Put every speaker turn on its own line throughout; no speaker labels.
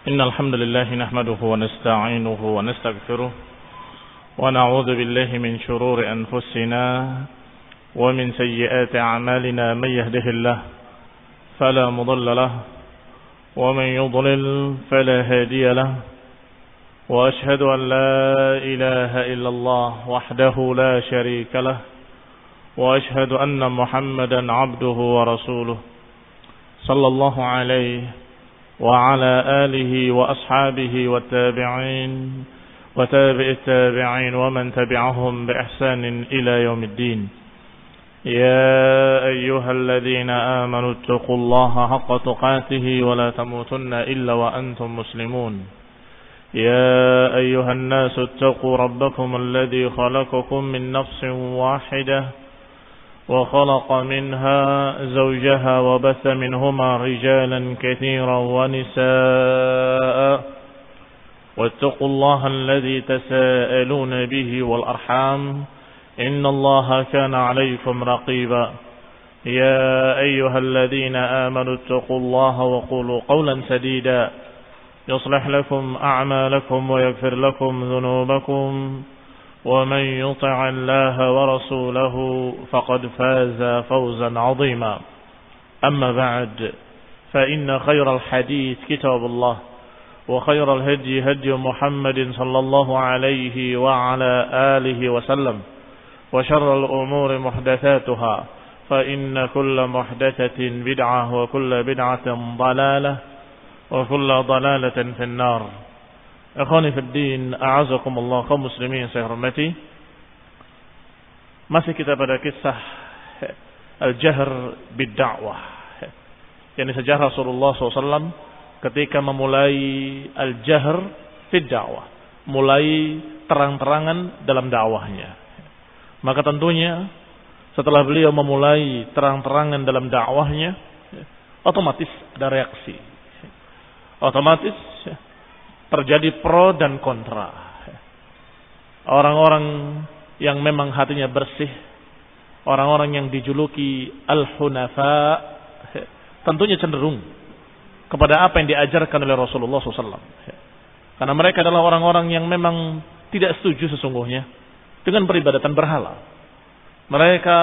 إن الحمد لله نحمده ونستعينه ونستغفره ونعوذ بالله من شرور أنفسنا ومن سيئات أعمالنا. من يهده الله فلا مضل له ومن يضلل فلا هادي له، وأشهد أن لا إله إلا الله وحده لا شريك له، وأشهد أن محمدا عبده ورسوله صلى الله عليه وعلى آله وأصحابه والتابعين وتابع التابعين ومن تبعهم بإحسان إلى يوم الدين. يا أيها الذين آمنوا اتقوا الله حق تقاته ولا تموتن إلا وأنتم مسلمون. يا أيها الناس اتقوا ربكم الذي خلقكم من نفس واحدة وخلق منها زوجها وبث منهما رجالا كثيرا ونساء، واتقوا الله الذي تساءلون به والأرحام إن الله كان عليكم رقيبا. يا أيها الذين آمنوا اتقوا الله وقولوا قولا سديدا يصلح لكم أعمالكم ويغفر لكم ذنوبكم، ومن يطع الله ورسوله فقد فاز فوزا عظيما. أما بعد، فإن خير الحديث كتاب الله، وخير الهدي هدي محمد صلى الله عليه وعلى آله وسلم، وشر الأمور محدثاتها، فإن كل محدثة بدعة وكل بدعة ضلالة وكل ضلالة في النار. Akhwani fid din, a'azakumullah, kaum muslimin saya hormati. Masih kita pada kisah al-jahr bid-da'wah, yakni sejarah Rasulullah SAW ketika memulai al-jahr bid-da'wah, mulai terang-terangan dalam dakwahnya. Maka tentunya setelah beliau memulai terang-terangan dalam dakwahnya, otomatis ada reaksi, otomatis terjadi pro dan kontra. Orang-orang yang memang hatinya bersih, orang-orang yang dijuluki al-hunafa, tentunya cenderung kepada apa yang diajarkan oleh Rasulullah SAW. Karena mereka adalah orang-orang yang memang tidak setuju sesungguhnya dengan peribadatan berhala. Mereka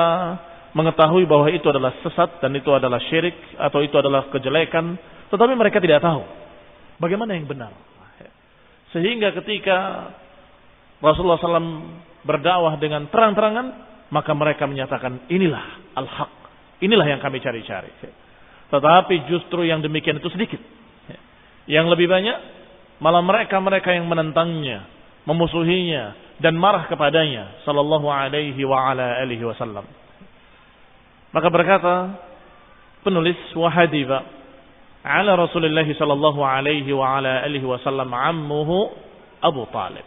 mengetahui bahwa itu adalah sesat dan itu adalah syirik atau itu adalah kejelekan, tetapi mereka tidak tahu bagaimana yang benar. Sehingga ketika Rasulullah SAW berdakwah dengan terang-terangan, maka mereka menyatakan inilah al-haq, inilah yang kami cari-cari. Tetapi justru yang demikian itu sedikit. Yang lebih banyak malah mereka-mereka yang menentangnya, memusuhinya dan marah kepadanya sallallahu alaihi wa ala alihi wasallam. Maka berkata penulis, wahadiba ala Rasulullah sallallahu alaihi wa ala alihi wasallam ammuhu Abu Talib.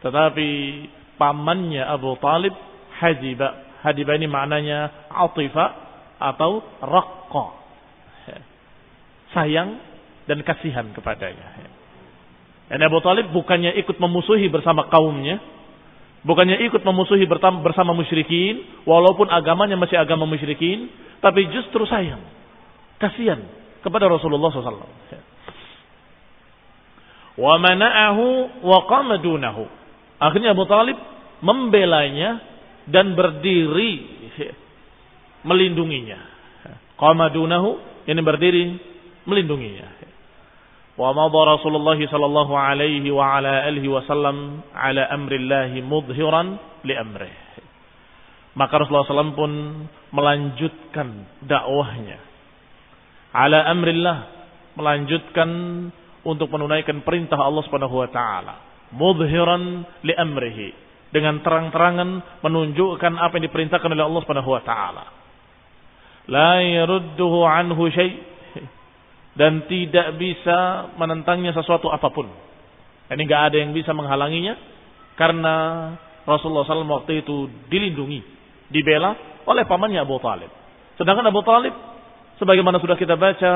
Tetapi pamannya Abu Talib hadiba. Hadiba ini maknanya atifa atau raqqa, sayang dan kasihan kepadanya. Dan Abu Talib bukannya ikut memusuhi bersama kaumnya, bukannya ikut memusuhi bersama musyrikin, walaupun agamanya masih agama musyrikin, tapi justru sayang, kasihan kepada Rasulullah SAW. Wa mana'ahu wa qama dunahu. Akhirnya Abu Talib membelanya dan berdiri melindunginya. Qama dunahu, ini berdiri melindunginya. Wa madha Rasulullah sallallahu alaihi wa ala alihi wasallam ala amrillahi mudhiran li amrih. Maka Rasulullah SAW pun melanjutkan dakwahnya ala amrillah, melanjutkan untuk menunaikan perintah Allah Subhanahu wa taala, mudhiran li amrihi, dengan terang-terangan menunjukkan apa yang diperintahkan oleh Allah Subhanahu wa taala. La yarudduhu anhu syai', dan tidak bisa menentangnya sesuatu apapun. Ini enggak ada yang bisa menghalanginya karena Rasulullah SAW waktu itu dilindungi, dibela oleh pamannya Abu Talib. Sedangkan Abu Talib, sebagaimana sudah kita baca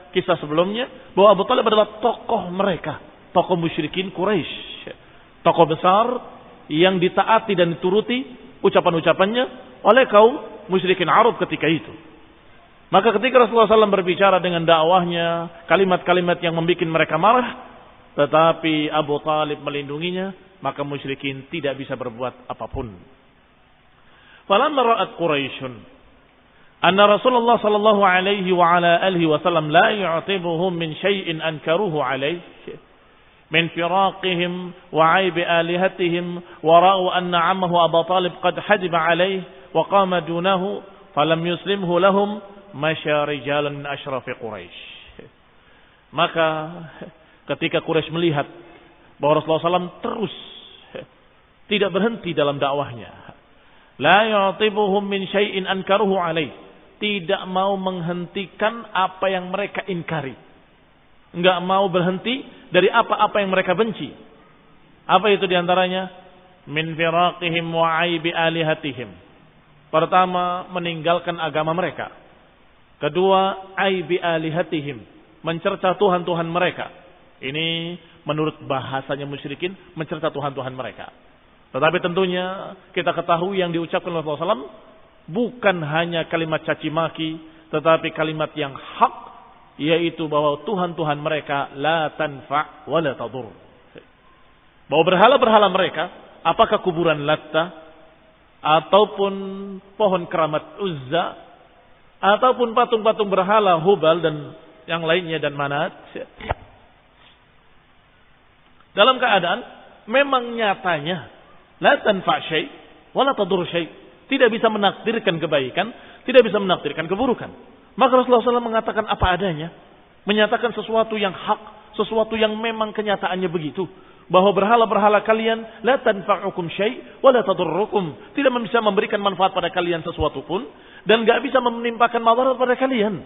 kisah sebelumnya, bahwa Abu Talib adalah tokoh mereka, tokoh musyrikin Quraisy, tokoh besar yang ditaati dan dituruti ucapan-ucapannya oleh kaum musyrikin Arab ketika itu. Maka ketika Rasulullah SAW berbicara dengan dakwahnya, kalimat-kalimat yang membuat mereka marah, tetapi Abu Talib melindunginya, maka musyrikin tidak bisa berbuat apapun. Falamma ra'at Quraisyun anna Rasulullah sallallahu alaihi wa ala alihi wasallam la yu'tibuhum min syai'in ankaruhu alaihi min firaqihim wa 'aibi alihatihim wa ra'u anna 'ammahu Abu Talib qad hadiba alaihi wa qama dunahu falam yuslimhu lahum masya rijalan min asyrafi Quraisy. Maka ketika Quraisy melihat bahwa Rasulullah SAW terus tidak berhenti dalam dakwahnya, la yu'tibuhum min syai'in ankaruhu alaih, tidak mau menghentikan apa yang mereka ingkari, enggak mau berhenti dari apa-apa yang mereka benci. Apa itu diantaranya? Min firaqihim wa 'aibi alihatihim. Pertama, meninggalkan agama mereka. Kedua, 'aibi alihatihim, mencerca Tuhan-Tuhan mereka. Ini menurut bahasanya musyrikin, mencerca Tuhan-Tuhan mereka. Tetapi tentunya kita ketahui yang diucapkan oleh Rasulullah SAW bukan hanya kalimat caci maki, tetapi kalimat yang hak, yaitu bahwa Tuhan-Tuhan mereka la tanfa' wa la tadur. Bahwa berhala-berhala mereka, apakah kuburan Latta, ataupun pohon keramat Uzza, ataupun patung-patung berhala Hubal dan yang lainnya dan Manat, dalam keadaan memang nyatanya la tanfa' syai' wa la tadur syai', tidak bisa menakdirkan kebaikan, tidak bisa menakdirkan keburukan. Maka Rasulullah SAW mengatakan apa adanya, menyatakan sesuatu yang hak, sesuatu yang memang kenyataannya begitu, bahwa berhala-berhala kalian la tanfa'ukum syai' wa la tadurrukum, tidak bisa memberikan manfaat pada kalian sesuatu pun, dan enggak bisa menimpakan madarat pada kalian.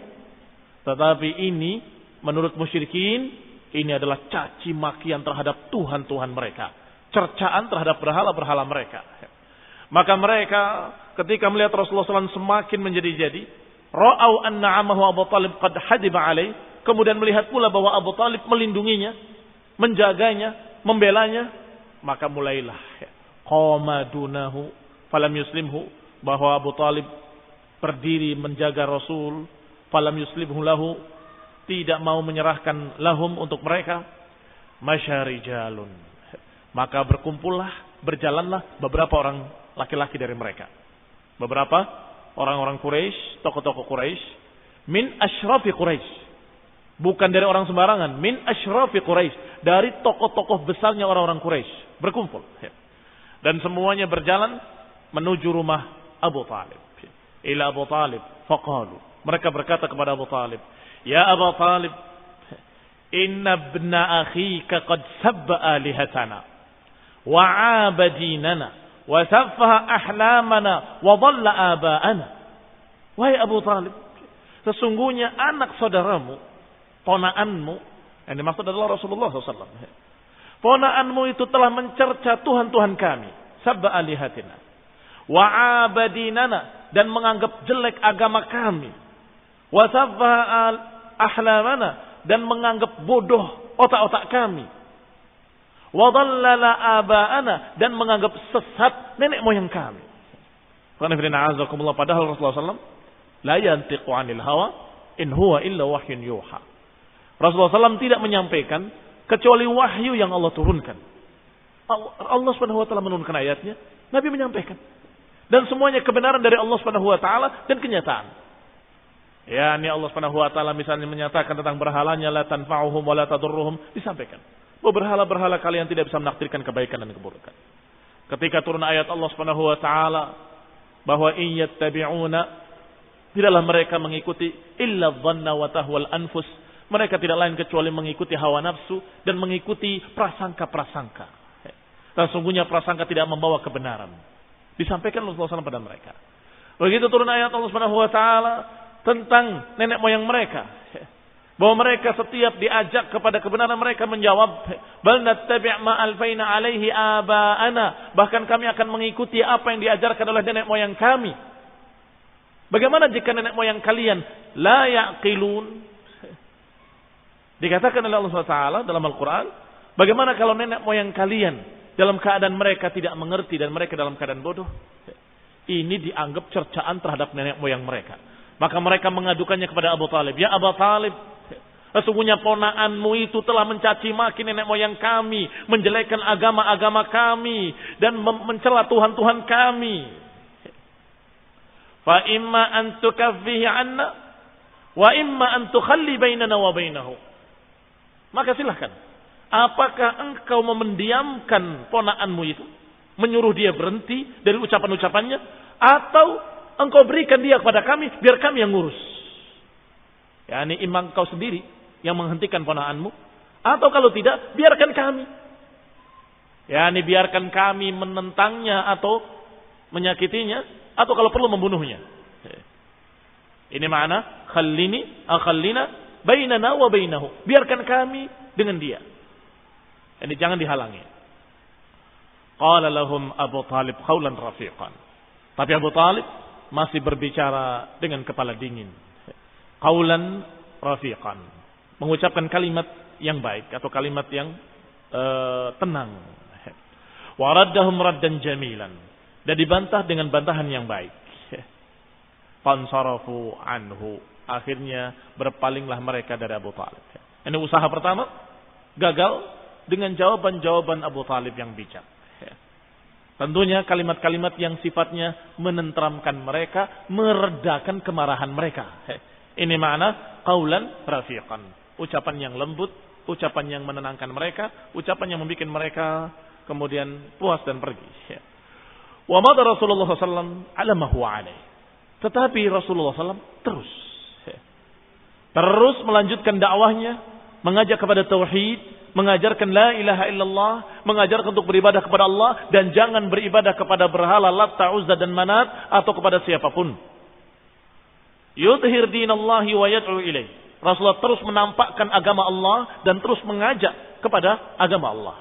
Tetapi ini menurut musyrikin, ini adalah caci makian terhadap Tuhan-Tuhan mereka, cercaan terhadap berhala-berhala mereka. Maka mereka ketika melihat Rasulullah SAW semakin menjadi-jadi, ra'au anna 'amahu Abu Talib qad hadiba alaih, kemudian melihat pula bahwa Abu Talib melindunginya, menjaganya, membelanya, maka mulailah qama dunahu falam yuslimhu, bahwa Abu Talib berdiri menjaga Rasul, falam yuslimhu lahu, tidak mau menyerahkan lahum untuk mereka, masyarijalun, maka berkumpullah, berjalanlah beberapa orang laki-laki dari mereka, beberapa orang-orang Quraisy, tokoh-tokoh Quraisy, min asyrafi Quraisy, bukan dari orang sembarangan, min asyrafi Quraisy, dari tokoh-tokoh besarnya orang-orang Quraisy berkumpul, dan semuanya berjalan menuju rumah Abu Talib. Ila Abu Talib faqalu, mereka berkata kepada Abu Talib, ya Abu Talib, inna ibna akhika qad sabba alihatana wa 'abadinana wa saffaha ahlamana wa dhalla aba'ana. Wahai Abu Talib, sesungguhnya anak saudaramu, ponaanmu, yang dimaksud adalah Rasulullah SAW, ponaanmu itu telah mencerca Tuhan-Tuhan kami, sabba alihatina wa 'abadinana, dan menganggap jelek agama kami, wa saffaha ahlamana, dan menganggap bodoh otak-otak kami, wa dhallala aba'ana, dan menganggap sesat nenek moyang kami. Padahal Rasulullah SAW la yantiqu 'anil hawa in huwa illa wahyun yuha. Rasulullah SAW tidak menyampaikan kecuali wahyu yang Allah turunkan. Allah Subhanahu wa taala menurunkan ayatnya, Nabi menyampaikan. Dan semuanya kebenaran dari Allah Subhanahu wa taala dan kenyataan. Ya, ini Allah Subhanahu wa taala misalnya menyatakan tentang berhalanya la tanfa'uhum wa la tadurruhum, disampaikan bahwa berhala-berhala kalian tidak bisa menakdirkan kebaikan dan keburukan. Ketika turun ayat Allah Subhanahu wa taala bahwa in yattabi'una, tidaklah mereka mengikuti illa dhanna wa tahwal anfus, mereka tidak lain kecuali mengikuti hawa nafsu dan mengikuti prasangka-prasangka. Dan sungguhnya prasangka tidak membawa kebenaran. Disampaikan Rasulullah SAW pada mereka. Begitu turun ayat Allah Subhanahu wa taala tentang nenek moyang mereka, bahwa mereka setiap diajak kepada kebenaran mereka menjawab, bal nattabi' ma alfaina alaihi aba'ana, bahkan kami akan mengikuti apa yang diajarkan oleh nenek moyang kami. Bagaimana jika nenek moyang kalian la yaqilun? Dikatakan oleh Allah SWT dalam Al-Quran, bagaimana kalau nenek moyang kalian dalam keadaan mereka tidak mengerti dan mereka dalam keadaan bodoh? Ini dianggap cercaan terhadap nenek moyang mereka. Maka mereka mengadukannya kepada Abu Talib. Ya Abu Talib, sesungguhnya ponakanmu itu telah mencaci maki nenek moyang kami, menjelekkan agama-agama kami, dan mencela Tuhan-Tuhan kami. Fa imma an tukaffihi anna, wa imma an tukhalli bainana wa bainahu. Maka silahkan. Apakah engkau mendiamkan ponakanmu itu, menyuruh dia berhenti dari ucapan-ucapannya, atau engkau berikan dia kepada kami, biar kami yang ngurus. Ya, ini imam kau sendiri yang menghentikan ponakanmu, atau kalau tidak, biarkan kami. Ya, ini biarkan kami menentangnya atau menyakitinya, atau kalau perlu membunuhnya. Ini makna khallina bainana wa bainahu. Biarkan kami dengan dia. Ini jangan dihalangi. Qala lahum Abu Talib qawlan rafiqan. Tapi Abu Talib masih berbicara dengan kepala dingin. Qawlan rafiqan. Mengucapkan kalimat yang baik atau kalimat yang tenang. Wa raddahum raddan jamilan. Dan dibantah dengan bantahan yang baik. Fansarafu anhu. Akhirnya berpalinglah mereka dari Abu Talib. Ini usaha pertama gagal dengan jawaban-jawaban Abu Talib yang bijak. Tentunya kalimat-kalimat yang sifatnya menenteramkan mereka, meredakan kemarahan mereka. Ini makna qaulan rafiqan. Ucapan yang lembut, ucapan yang menenangkan mereka, ucapan yang membuat mereka kemudian puas dan pergi. Wa madha Rasulullah SAW ala ma huwa alaih. Tetapi Rasulullah SAW terus melanjutkan dakwahnya, mengajak kepada tauhid, mengajarkan la ilaha illallah, mengajarkan untuk beribadah kepada Allah dan jangan beribadah kepada berhala Lat, Uzza dan Manat atau kepada siapapun. Yudhhir dinallahi wa yad'u ilaih. Rasulullah terus menampakkan agama Allah dan terus mengajak kepada agama Allah.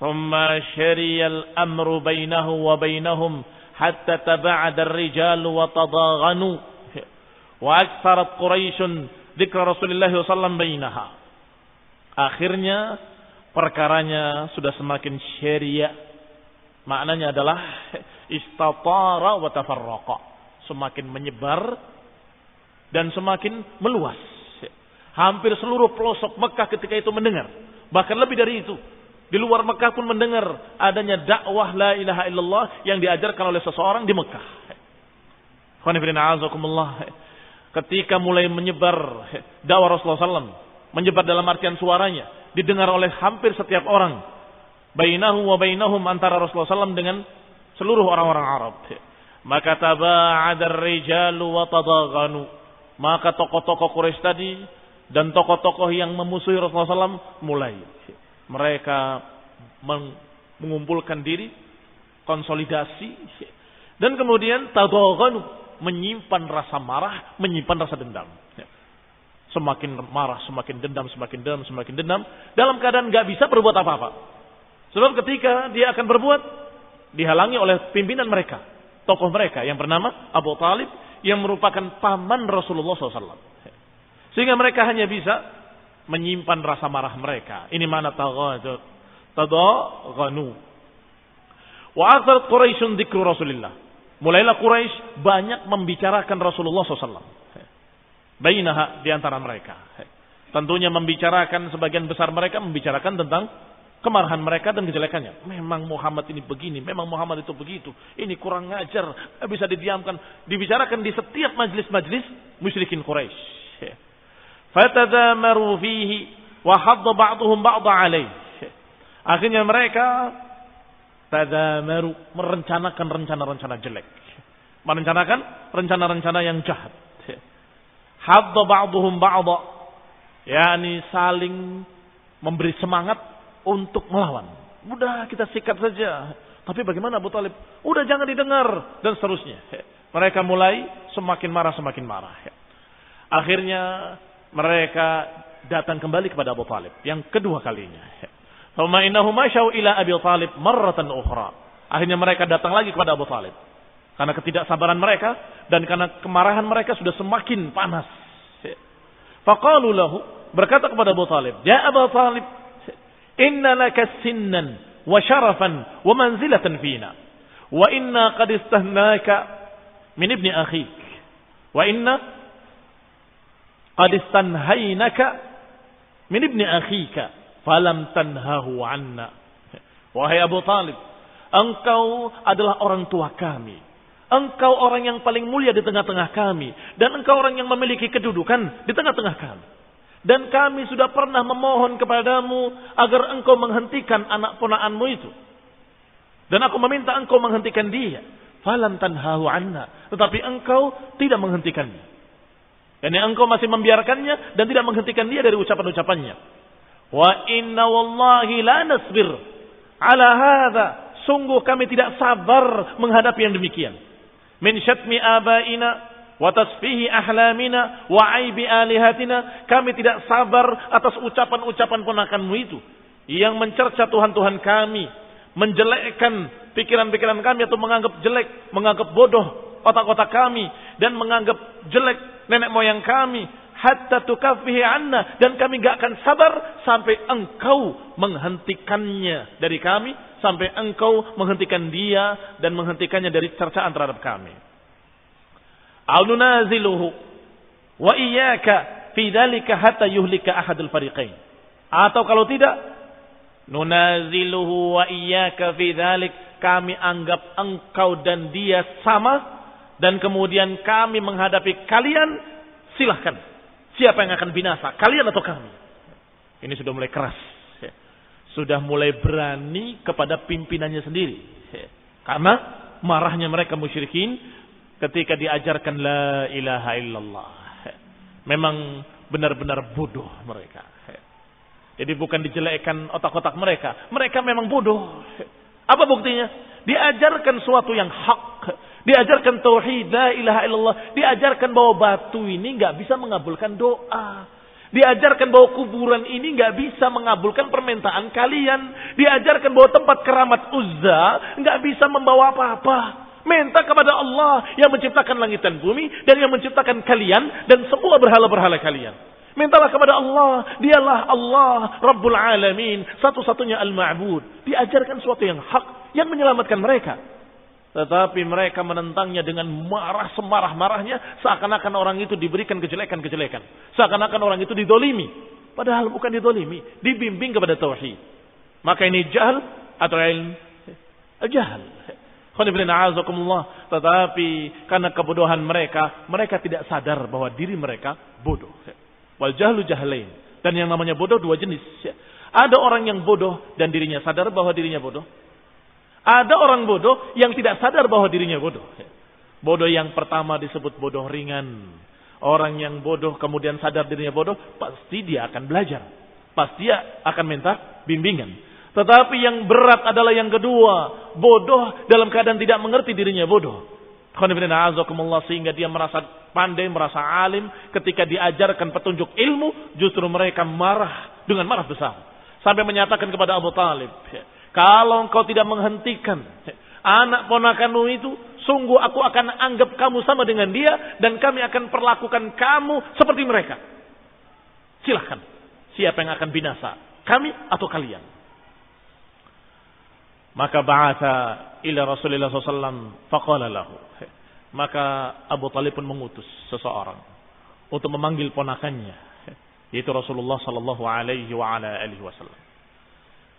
Thumma syariyal amru bainahu wa bainahum hatta taba'ada ar-rijalu wa tadaghanu wa aktsarat Quraisyun dzikra Rasulullah sallallahu alaihi wasallam bainaha. Akhirnya perkaranya sudah semakin syariah. Maknanya adalah istatara wa tafarraqa. Semakin menyebar dan semakin meluas. Hampir seluruh pelosok Mekah ketika itu mendengar. Bahkan lebih dari itu. Di luar Mekah pun mendengar adanya dakwah la ilaha illallah yang diajarkan oleh seseorang di Mekah. Ketika mulai menyebar dakwah Rasulullah SAW, menyebar dalam artian suaranya, didengar oleh hampir setiap orang. Bainahu wa bainahum, antara Rasulullah SAW dengan seluruh orang-orang Arab. Maka taba'adar rijalu wa tadaghanu. Maka tokoh-tokoh Quraisy tadi dan tokoh-tokoh yang memusuhi Rasulullah SAW mulai. Mereka mengumpulkan diri, konsolidasi, dan kemudian tadaghanu, menyimpan rasa marah, menyimpan rasa dendam. Semakin marah, semakin dendam, semakin dendam, semakin dendam. Dalam keadaan gak bisa berbuat apa-apa. Sebab ketika dia akan berbuat, dihalangi oleh pimpinan mereka. Tokoh mereka yang bernama Abu Talib, yang merupakan paman Rasulullah SAW. Sehingga mereka hanya bisa menyimpan rasa marah mereka. Ini mana tadaghanu. Wa aktsarat Quraisyun dzikru Rasulillah. Mulailah Quraisy banyak membicarakan Rasulullah SAW. Bainaha, di antara mereka. Tentunya membicarakan, sebagian besar mereka membicarakan tentang kemarahan mereka dan kejelekannya. Memang Muhammad ini begini, memang Muhammad itu begitu. Ini kurang ngajar, bisa didiamkan. Dibicarakan di setiap majlis-majlis musyrikin Quraisy. Fatadamaru fihi wa hadda ba'dhum ba'dha alaih. Akhirnya mereka tadamaru, merencanakan rencana-rencana jelek. Merencanakan rencana-rencana yang jahat. Hadda ba'dhum ba'dha, yakni saling memberi semangat untuk melawan. Udah kita sikat saja. Tapi bagaimana Abu Talib? Udah jangan didengar dan seterusnya. Mereka mulai semakin marah, semakin marah. Akhirnya mereka datang kembali kepada Abu Talib yang kedua kalinya. Thumma innahum masyaw ila Abi Talib marratan ukhra. Akhirnya mereka datang lagi kepada Abu Talib. Karena ketidaksabaran mereka dan karena kemarahan mereka sudah semakin panas. Faqalu lahu, berkata kepada Abu Talib, "Ya Abu Talib, inna laka sinnan wa syarafan wa manzilatan fina, wa inna qad istahnaka min ibni akhik, Wa inna qad istanhaynaka min ibni akhika falam tanhahu anna. Wahai Abu Talib, engkau adalah orang tua kami. Engkau orang yang paling mulia di tengah-tengah kami. Dan engkau orang yang memiliki kedudukan di tengah-tengah kami. Dan kami sudah pernah memohon kepadamu agar engkau menghentikan anak ponakanmu itu. Dan aku meminta engkau menghentikan dia. Falam tanhahu anna. Tetapi engkau tidak menghentikannya. Yani engkau masih membiarkannya dan tidak menghentikan dia dari ucapan-ucapannya. Wa inna wallahi la nasbir ala hadha. Sungguh kami tidak sabar menghadapi yang demikian. Min syatmi abaina wa tasfihi ahlamina wa aibi alihatina. Kami tidak sabar atas ucapan-ucapan ponakanmu itu yang mencerca Tuhan-Tuhan kami, menjelekkan pikiran-pikiran kami atau menganggap jelek, menganggap bodoh otak-otak kami dan menganggap jelek nenek moyang kami, hatta tukaffihi anna, dan kami enggak akan sabar sampai engkau menghentikannya dari kami, sampai engkau menghentikan dia dan menghentikannya dari cercaan terhadap kami. Au nunaziluhu wa iyyaka fi dzalika hatta yuhlika ahadul fariqain. Atau kalau tidak, nunaziluhu wa iyyaka fi dzalik, kami anggap engkau dan dia sama dan kemudian kami menghadapi kalian, silahkan. Siapa yang akan binasa, kalian atau kami? Ini sudah mulai keras. Sudah mulai berani kepada pimpinannya sendiri. Karena marahnya mereka musyrikin ketika diajarkan la ilaha illallah. Memang benar-benar bodoh mereka. Jadi bukan dijelekkan otak-otak mereka. Mereka memang bodoh. Apa buktinya? Diajarkan suatu yang hak. Diajarkan tauhid la ilaha illallah. Diajarkan bahwa batu ini enggak bisa mengabulkan doa. Diajarkan bahwa kuburan ini enggak bisa mengabulkan permintaan kalian. Diajarkan bahwa tempat keramat Uzza enggak bisa membawa apa-apa. Minta kepada Allah yang menciptakan langit dan bumi dan yang menciptakan kalian dan semua berhala-berhala kalian. Mintalah kepada Allah, dialah Allah Rabbul Alamin, satu-satunya Al-Ma'bud. Diajarkan sesuatu yang hak yang menyelamatkan mereka. Tetapi mereka menentangnya dengan marah semarah-marahnya, seakan-akan orang itu diberikan kejelekan-kejelekan. Seakan-akan orang itu didolimi. Padahal bukan didolimi, dibimbing kepada tauhid. Maka ini jahal atau ilm? Jahal. Tetapi karena kebodohan mereka, mereka tidak sadar bahwa diri mereka bodoh. Wal jahlu jahlain. Dan yang namanya bodoh dua jenis. Ada orang yang bodoh dan dirinya sadar bahwa dirinya bodoh. Ada orang bodoh yang tidak sadar bahwa dirinya bodoh. Bodoh yang pertama disebut bodoh ringan. Orang yang bodoh kemudian sadar dirinya bodoh, pasti dia akan belajar. Pasti dia akan minta bimbingan. Tetapi yang berat adalah yang kedua. Bodoh dalam keadaan tidak mengerti dirinya bodoh. Sehingga dia merasa pandai, merasa alim. Ketika diajarkan petunjuk ilmu, justru mereka marah dengan marah besar. Sampai menyatakan kepada Abu Talib, kalau engkau tidak menghentikan anak ponakanmu itu, sungguh aku akan anggap kamu sama dengan dia. Dan kami akan perlakukan kamu seperti mereka. Silahkan. Siapa yang akan binasa? Kami atau kalian? Maka ba'atha ila Rasulullah SAW faqala lahu. Maka Abu Talib pun mengutus seseorang untuk memanggil ponakannya, yaitu Rasulullah sallallahu alaihi wa ala alihi wasallam.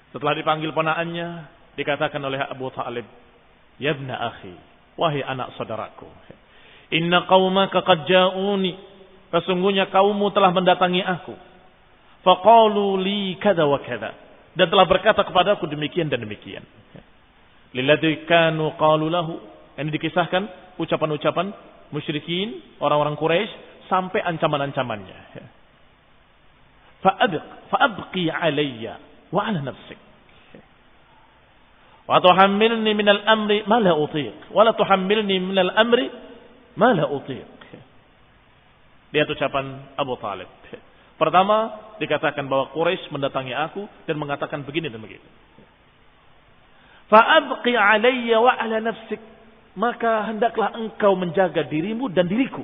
Setelah dipanggil ponakannya, dikatakan oleh Abu Talib, "Ya ibna akhi, wahai anak saudaraku, inna qaumaka qad ja'uni." Sesungguhnya kaummu telah mendatangi aku. Faqalu li kada wa kada. Dan telah berkata kepadaku demikian dan demikian. Lilladzi kanu qalu lahu. Ini dikisahkan ucapan-ucapan musyrikin, orang-orang Quraisy sampai ancaman-ancamannya. Fa'abqi alayya wa ala nafsik. Wa tuhammilni minal amri ma la utiq. Wa la tuhammilni minal amri ma la utiq. Lihat ucapan Abu Talib. Pertama, dikatakan bahwa Quraisy mendatangi aku dan mengatakan begini dan begitu. Fa'abqi alayya wa ala nafsik. Maka hendaklah engkau menjaga dirimu dan diriku.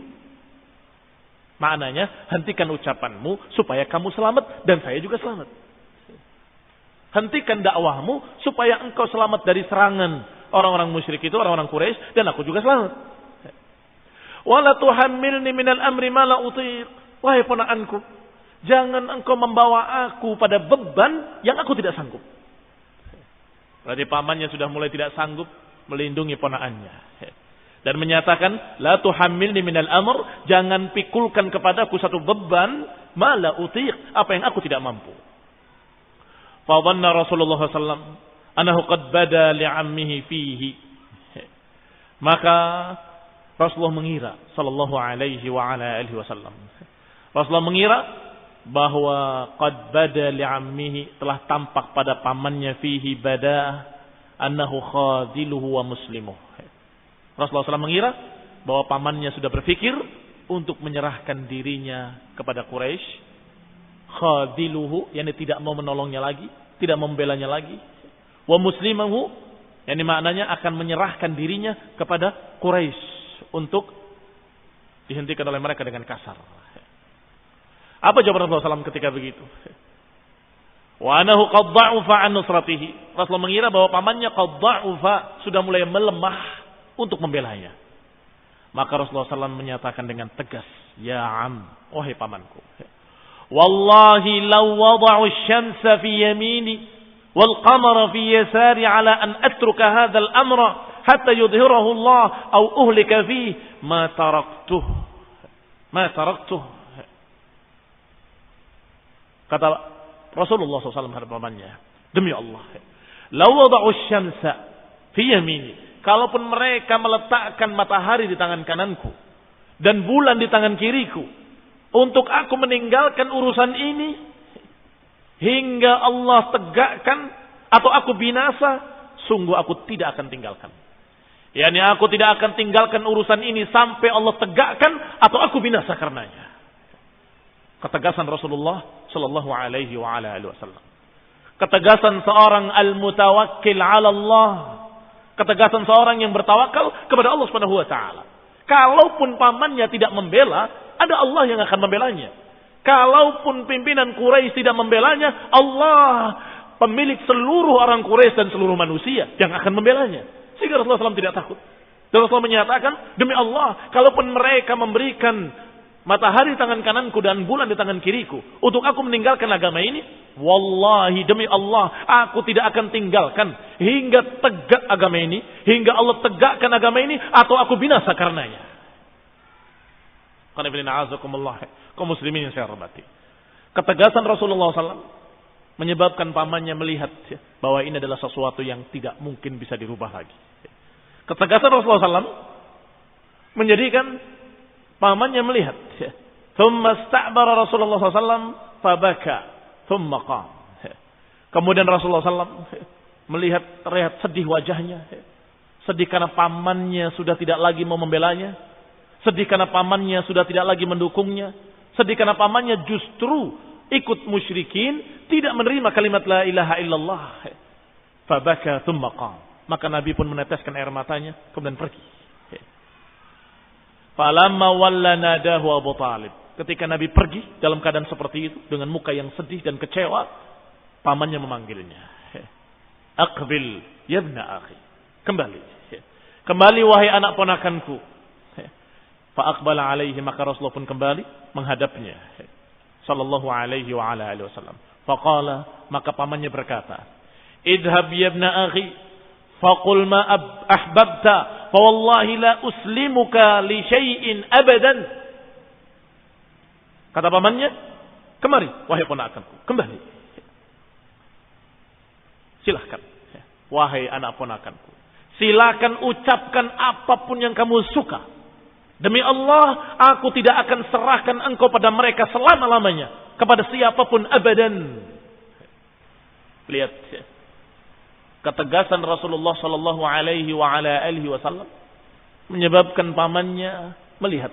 Maknanya, hentikan ucapanmu supaya kamu selamat dan saya juga selamat. Hentikan dakwahmu supaya engkau selamat dari serangan orang-orang musyrik itu, orang-orang Quraisy, dan aku juga selamat. Wala tuhammilni minal amri ma la utiq. Wahai ponakanku, jangan engkau membawa aku pada beban yang aku tidak sanggup. Berarti pamannya sudah mulai tidak sanggup melindungi ponakannya. Dan menyatakan, la tuhammilni minal amr, jangan pikulkan kepadaku satu beban, ma la utiq, apa yang aku tidak mampu. Fa dhanna Rasulullah sallallahu alaihi wasallam annahu qad bada li'ammihi fihi. Maka Rasulullah mengira sallallahu alaihi wa ala alihi wasallam. Rasulullah mengira bahwa qad bada li'ammihi, telah tampak pada pamannya fihi bada annahu khadiluhu wa muslimuh. Rasulullah SAW mengira bahwa pamannya sudah berpikir untuk menyerahkan dirinya kepada Quraisy. Khadiluhu, yakni tidak mau menolongnya lagi, tidak membelanya lagi. Wa muslimuhu, yakni maknanya akan menyerahkan dirinya kepada Quraisy untuk dihentikan oleh mereka dengan kasar. Apa jawaban Rasulullah SAW ketika begitu? Wa anahu qad dha'ufa an nusratihi. Rasulullah mengira bahwa pamannya qad dha'ufa, sudah mulai melemah untuk membelanya. Maka Rasulullah SAW menyatakan dengan tegas, ya am, wahai pamanku, wallahi law wada'u asy-syamsa fi yamini wal qamara fi yasari ala an atruka hadzal amra hatta yudhhirahu Allah aw uhlika fihi ma taraktuh. Kata Rasulullah SAW terhadap pamannya, demi Allah, law wada'u asy-syamsa fi yamini, kalaupun mereka meletakkan matahari di tangan kananku dan bulan di tangan kiriku untuk aku meninggalkan urusan ini hingga Allah tegakkan atau aku binasa, sungguh aku tidak akan tinggalkan. Yani aku tidak akan tinggalkan urusan ini sampai Allah tegakkan atau aku binasa karenanya. Ketegasan Rasulullah sallallahu alaihi wa ala alihi wasallam. Ketegasan seorang al-mutawakkil 'ala Allah. Ketegasan seorang yang bertawakal kepada Allah Subhanahu wa taala. Kalaupun pamannya tidak membela, ada Allah yang akan membelanya. Kalaupun pimpinan Quraisy tidak membelanya, Allah pemilik seluruh orang Quraisy dan seluruh manusia yang akan membelanya. Sehingga Rasulullah SAW tidak takut. Dan Rasulullah menyatakan, demi Allah, kalaupun mereka memberikan matahari di tangan kananku dan bulan di tangan kiriku untuk aku meninggalkan agama ini, wallahi demi Allah, aku tidak akan tinggalkan hingga tegak agama ini, hingga Allah tegakkan agama ini atau aku binasa karenanya. Kaum muslimin yang saya hormati, ketegasan Rasulullah SAW menyebabkan pamannya melihat bahwa ini adalah sesuatu yang tidak mungkin bisa dirubah lagi. Ketegasan Rasulullah SAW menjadikan pamannya melihat. Thumma ista'bara Rasulullah SAW fabaka thumma qam. Kemudian Rasulullah SAW melihat terlihat sedih wajahnya. Sedih karena pamannya sudah tidak lagi mau membelanya. Sedih karena pamannya sudah tidak lagi mendukungnya. Sedih karena pamannya justru ikut musyrikin, tidak menerima kalimat la ilaha illallah. Fabaka thumma qam. Maka Nabi pun meneteskan air matanya kemudian pergi. Falamma walla nadahu Abu Talib. Ketika Nabi pergi dalam keadaan seperti itu dengan muka yang sedih dan kecewa, pamannya memanggilnya. Aqbil ya ibna akhi. Kembali. Kembali wahai anak ponakanku. Fa aqbala alaihi, maka Rasulullah pun kembali menghadapnya. Sallallahu alaihi wa ala alihi wasallam. Faqala, maka pamannya berkata, "Idhhab ya ibna akhi, faqul ma ahbabta. Fawallahi la uslimuka li syai'in abadan." Kata pamannya, kemari wahai ponakanku, kembali. Silahkan wahai anak ponakanku, silakan ucapkan apapun yang kamu suka. Demi Allah, aku tidak akan serahkan engkau pada mereka selama-lamanya, kepada siapapun abadan. Lihat ketegasan Rasulullah sallallahu alaihi wa ala alihi wasallam menyebabkan pamannya melihat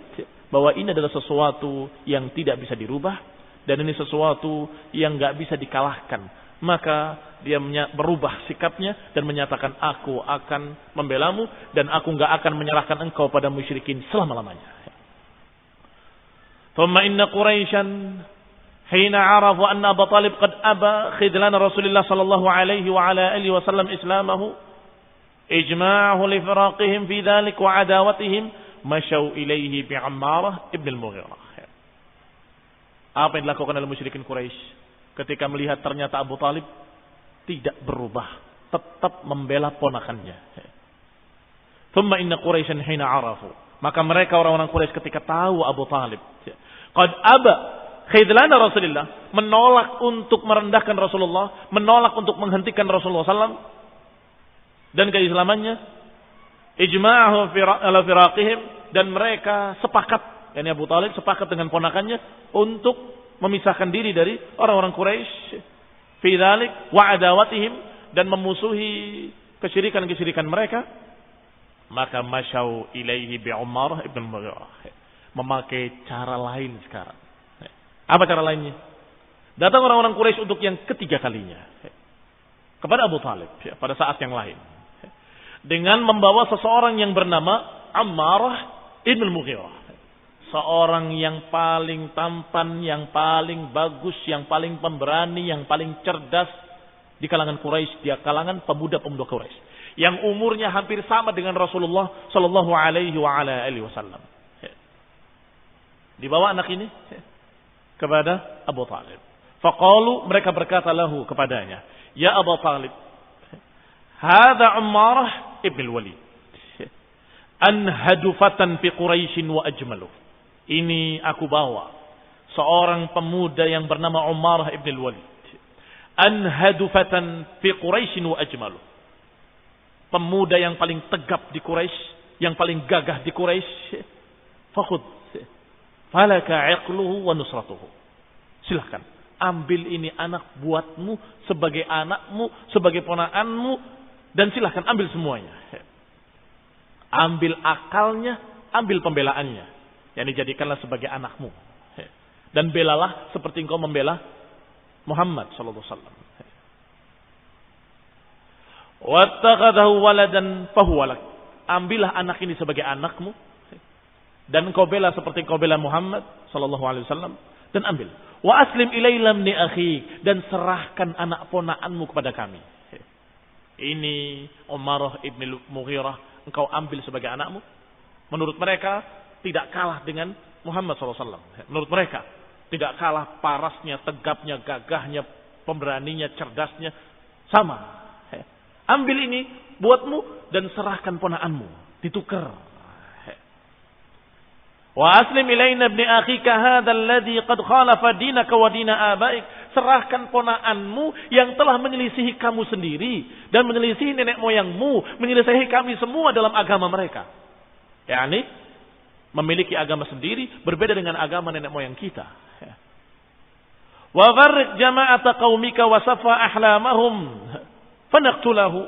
bahwa ini adalah sesuatu yang tidak bisa dirubah dan ini sesuatu yang enggak bisa dikalahkan. Maka dia berubah sikapnya dan menyatakan, aku akan membelamu dan aku enggak akan menyerahkan engkau pada musyrikin selama-lamanya. Thumma inna Quraisyan hina arafu anna Abu Talib qad aba khidlan Rasulullah sallallahu alaihi wa ala alihi wasallam islamahu ijma'ahu li firaqihim fi dhalik wa adawatihim masyau ilaihi bi Ammarah ibn al-Mughirah. Apa yang dilakukan oleh musyrikin Quraisy ketika melihat ternyata Abu Talib tidak berubah, tetap membela ponakannya. Thumma inna Quraisyan hina arafu. Maka mereka orang-orang Quraisy ketika tahu Abu Talib qad aba khidlan Rasulullah, menolak untuk merendahkan Rasulullah, menolak untuk menghentikan Rasulullah SAW dan keislamannya, ijma'ahu ala firaqihim, dan mereka sepakat, yakni Abu Talib sepakat dengan ponakannya untuk memisahkan diri dari orang-orang Quraisy fi dzalik wa adawatihim, dan memusuhi kesyirikan-kesyirikan mereka. Maka masyau ilaihi bi Umar ibn Mughirah, memakai cara lain sekarang. Apa cara lainnya? Datang orang-orang Quraisy untuk yang ketiga kalinya kepada Abu Talib pada saat yang lain, dengan membawa seseorang yang bernama Ammarah ibn Mughirah, seorang yang paling tampan, yang paling bagus, yang paling pemberani, yang paling cerdas di kalangan Quraisy, di kalangan pemuda-pemuda Quraisy, yang umurnya hampir sama dengan Rasulullah sallallahu alaihi wasallam. Dibawa anak ini kepada Abu Talib. Faqalu, mereka berkata lahu kepadanya, ya Abu Talib, hadza Ammarah ibn al-Walid, anhadu fatan fi Quraisy wa ajmalu. Ini aku bawa seorang pemuda yang bernama Ammarah ibn al-Walid, anhadu fatan fi Quraisy wa ajmalu. Pemuda yang paling tegap di Quraisy, yang paling gagah di Quraisy. Fakhud falaka 'iqluhu wa nusratuhu. Silakan, ambil ini anak buatmu, sebagai anakmu, sebagai ponakanmu, dan silakan ambil semuanya. Ambil akalnya, ambil pembelaannya. Yani jadikanlah sebagai anakmu. Dan belalah seperti engkau membela Muhammad sallallahu alaihi wasallam. Wattakhadahu waladan fahuwa lak. Ambillah anak ini sebagai anakmu, dan engkau bela seperti engkau bela Muhammad sallallahu alaihi wasallam, dan ambil. Wa aslim ilayya min akhi, dan serahkan anak ponakanmu kepada kami. Ini Ammarah ibn Mughirah, engkau ambil sebagai anakmu. Menurut mereka tidak kalah dengan Muhammad SAW. Menurut mereka tidak kalah parasnya, tegapnya, gagahnya, pemberaninya, cerdasnya, sama. Ambil ini buatmu dan serahkan ponakanmu, ditukar. Wa aslim ilaina ibni akhika hadzal ladzi qad khalafa dinaka wa dina abaik. Serahkan ponakanmu yang telah menyelisihi kamu sendiri dan menyelisihi nenek moyangmu, menyelisihi kami semua dalam agama mereka. yakni memiliki agama sendiri berbeda dengan agama nenek moyang kita. Wa gharriq jama'ata qaumika wa safa ahlamahum fanaqtulahu.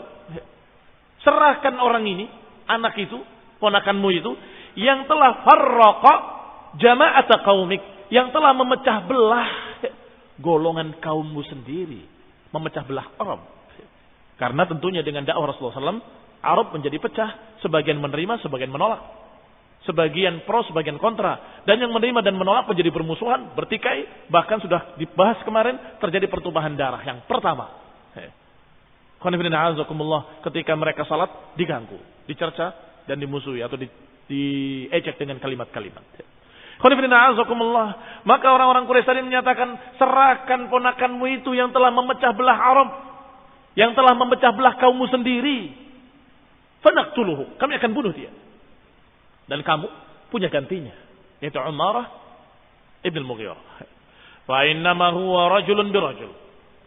Serahkan orang ini, anak itu, ponakanmu itu yang telah farraqa jama'ata qaumik, yang telah memecah belah golongan kaummu sendiri, memecah belah Arab. Karena tentunya dengan dakwah Rasulullah SAW, Arab menjadi pecah, sebagian menerima, sebagian menolak. Sebagian pro, sebagian kontra. Dan yang menerima dan menolak menjadi bermusuhan, bertikai. Bahkan sudah dibahas kemarin, terjadi pertumpahan darah yang pertama. Ketika mereka salat, diganggu, dicerca, dan dimusuhi atau diejek dengan kalimat-kalimat. Maka orang-orang Quraisy tadi menyatakan, serahkan ponakanmu itu yang telah memecah belah Arab, yang telah memecah belah kaummu sendiri. Fanaqtuluhu, kami akan bunuh dia. Dan kamu punya gantinya, yaitu Ammarah ibn Mughirah. Fa innama huwa rajulun birajul.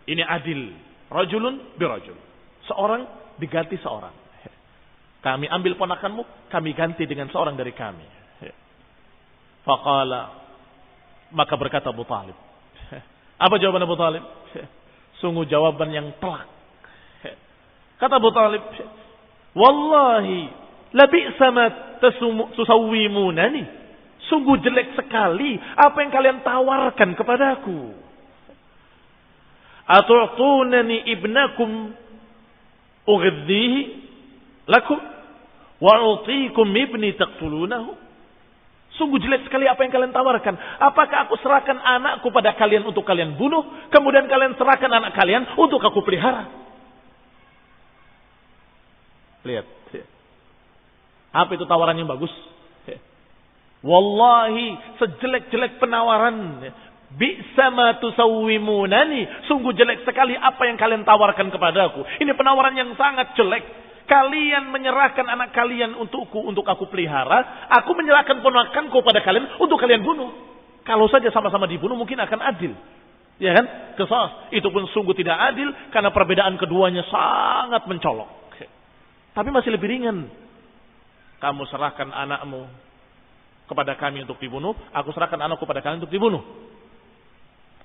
Ini adil, rajulun birajul. Seorang diganti seorang. Kami ambil ponakanmu, kami ganti dengan seorang dari kami. Faqala, maka berkata Abu Talib. Apa jawaban Abu Talib? Sungguh jawaban yang telak. Kata Abu Talib, wallahi labi'sa ma tusawwimunani. Sungguh jelek sekali apa yang kalian tawarkan kepadaku. Atu'tunani ibnakum ughidhihi lakum wa utiikum ibni taqtulunahu. Sungguh jelek sekali apa yang kalian tawarkan. Apakah aku serahkan anakku pada kalian untuk kalian bunuh, kemudian kalian serahkan anak kalian untuk aku pelihara? Lihat. Apa itu tawaran yang bagus? Wallahi sejelek-jelek penawaran, bi'sa ma tusawwimunani, sungguh jelek sekali apa yang kalian tawarkan kepadaku. Ini penawaran yang sangat jelek. Kalian menyerahkan anak kalian untukku, untuk aku pelihara. Aku menyerahkan ponakanku pada kalian untuk kalian bunuh. Kalau saja sama-sama dibunuh mungkin akan adil. Ya kan? Qisas. Itu pun sungguh tidak adil karena perbedaan keduanya sangat mencolok. Tapi masih lebih ringan. Kamu serahkan anakmu kepada kami untuk dibunuh, aku serahkan anakku kepada kalian untuk dibunuh.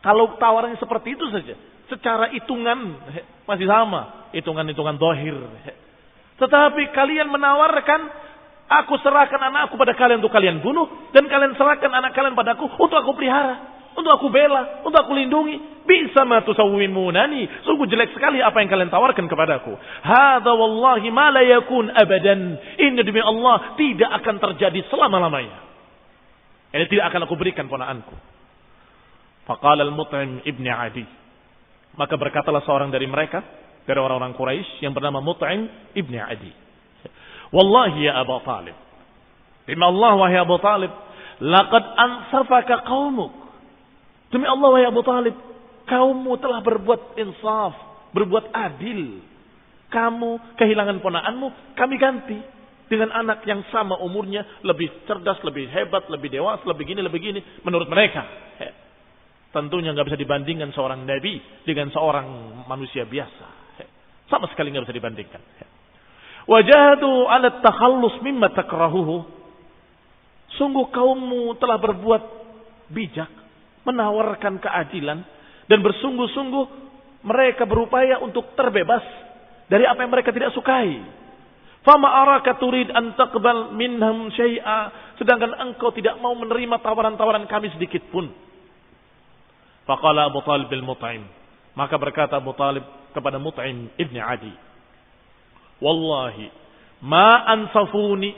Kalau tawarannya seperti itu saja, secara hitungan masih sama, hitungan-hitungan zahir. Tetapi kalian menawarkan, aku serahkan anakku pada kalian untuk kalian bunuh, dan kalian serahkan anak kalian padaku untuk aku pelihara, untuk aku bela, untuk aku lindungi. Bisa ma tusawwimunani, sungguh jelek sekali apa yang kalian tawarkan kepadaku. Hadza wallahi ma la yakun abadan. Ini demi Allah tidak akan terjadi selama-lamanya. Ini tidak akan aku berikan ponaanku. Faqala al-Mut'im ibn Adi. Maka berkatalah seorang dari mereka, dari orang-orang Quraisy yang bernama Mut'im ibn Adi. Wallahi ya Abu Talib. Demi Allah wahai Abu Talib, laqad ansafaka qaumuk. Demi Allah wahai Abu Talib, kaummu telah berbuat insaf, berbuat adil. Kamu kehilangan ponaanmu, kami ganti dengan anak yang sama umurnya, lebih cerdas, lebih hebat, lebih dewasa, lebih gini menurut mereka. Tentunya nggak bisa dibandingkan seorang nabi dengan seorang manusia biasa. Sama sekali nggak bisa dibandingkan. Wajahadu ala takhallus mimma takrahuhu. Sungguh kaummu telah berbuat bijak, menawarkan keadilan, dan bersungguh-sungguh mereka berupaya untuk terbebas dari apa yang mereka tidak sukai. Fama araka turid an taqbal minhum syai'a, sedangkan engkau tidak mau menerima tawaran-tawaran kami sedikit pun. Faqala Abu Talib bil Mut'im, maka berkata Abu Talib kepada Mut'im ibn Adi, wallahi ma ansafuni,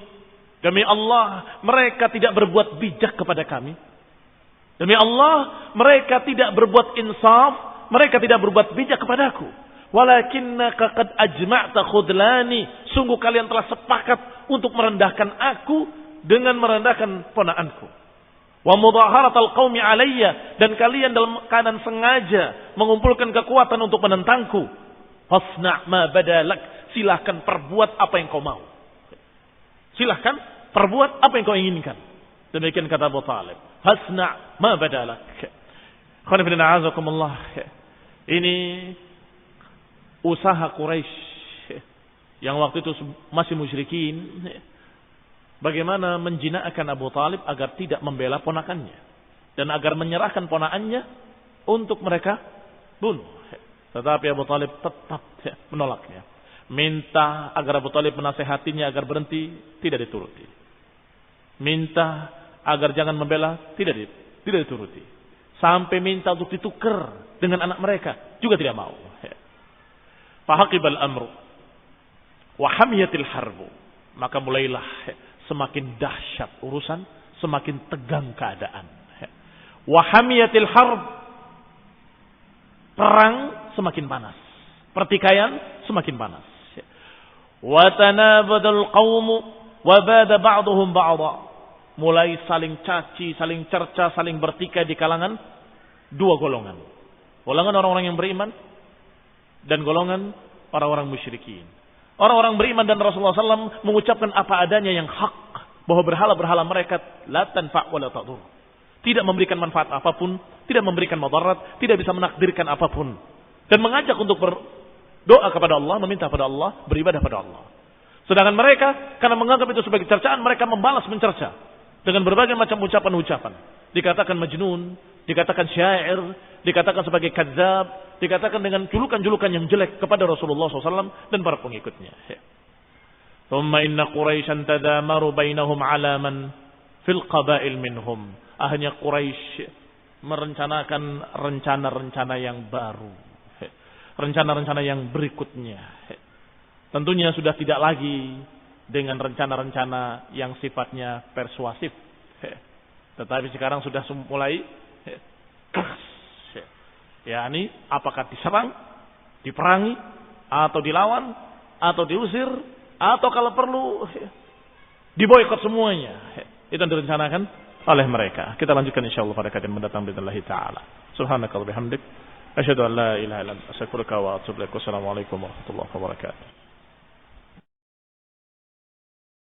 demi Allah mereka tidak berbuat bijak kepada kami. Demi Allah mereka tidak berbuat insaf, mereka tidak berbuat bijak kepadaku. Walakinnaka qad ajma'ta khudlani, sungguh kalian telah sepakat untuk merendahkan aku dengan merendahkan ponaanku. Wa mudaharatal qaumi alayya, dan kalian dalam keadaan sengaja mengumpulkan kekuatan untuk menentangku. Fasna' ma badalak, silahkan perbuat apa yang kau mau. Silahkan perbuat apa yang kau inginkan. Demikian kata Abu Talib. Fasna' ma badalak. Khana bin a'azakumullah. Ini usaha Quraisy yang waktu itu masih musyrikin, bagaimana menjinakkan Abu Talib agar tidak membela ponakannya dan agar menyerahkan ponakannya untuk mereka bunuh. Tetapi Abu Talib tetap menolaknya. Minta agar Abu Talib menasehatinya agar berhenti, tidak dituruti. Minta agar jangan membela, tidak dituruti. Sampai minta untuk ditukar dengan anak mereka, juga tidak mau. Fahaqibal amru wa hamiyatil harbu, maka mulailah semakin dahsyat urusan, semakin tegang keadaan. Wa hamiyatil harb, perang semakin panas, pertikaian semakin panas. Wa tanabadul qaumu wa bada ba'dhum ba'dha, mulai saling caci, saling cerca, saling bertikai di kalangan dua golongan. Golongan orang-orang yang beriman dan golongan orang-orang musyrikin. Orang-orang beriman dan Rasulullah SAW mengucapkan apa adanya yang hak, bahwa berhala-berhala mereka la tanfa' wa la tadur, tidak memberikan manfaat apapun, tidak memberikan madarat, tidak bisa menakdirkan apapun, dan mengajak untuk berdoa kepada Allah, meminta pada Allah, beribadah pada Allah. Sedangkan mereka karena menganggap itu sebagai cercaan, mereka membalas mencerca dengan berbagai macam ucapan-ucapan. Dikatakan majnun, dikatakan syair, dikatakan sebagai kadzab, dikatakan dengan julukan-julukan yang jelek kepada Rasulullah SAW dan para pengikutnya. Thumma inna Quraisyan tadamaru bainahum alaman fil qabail minhum. Akhirnya Quraisy merencanakan rencana-rencana yang baru, rencana-rencana yang berikutnya. Tentunya sudah tidak lagi dengan rencana-rencana yang sifatnya persuasif, tetapi sekarang sudah mulai keras. yakni apakah diserang, diperangi, atau dilawan, atau diusir, atau kalau perlu diboikot semuanya. Itu yang direncanakan oleh mereka. Kita lanjutkan insyaallah pada kajian mendatang billahi taala. Subhanakallahumma bihamdik asyhadu an la ilaha illa anta astaghfiruka wa atubu ilaik. Wassalamualaikum warahmatullahi wabarakatuh.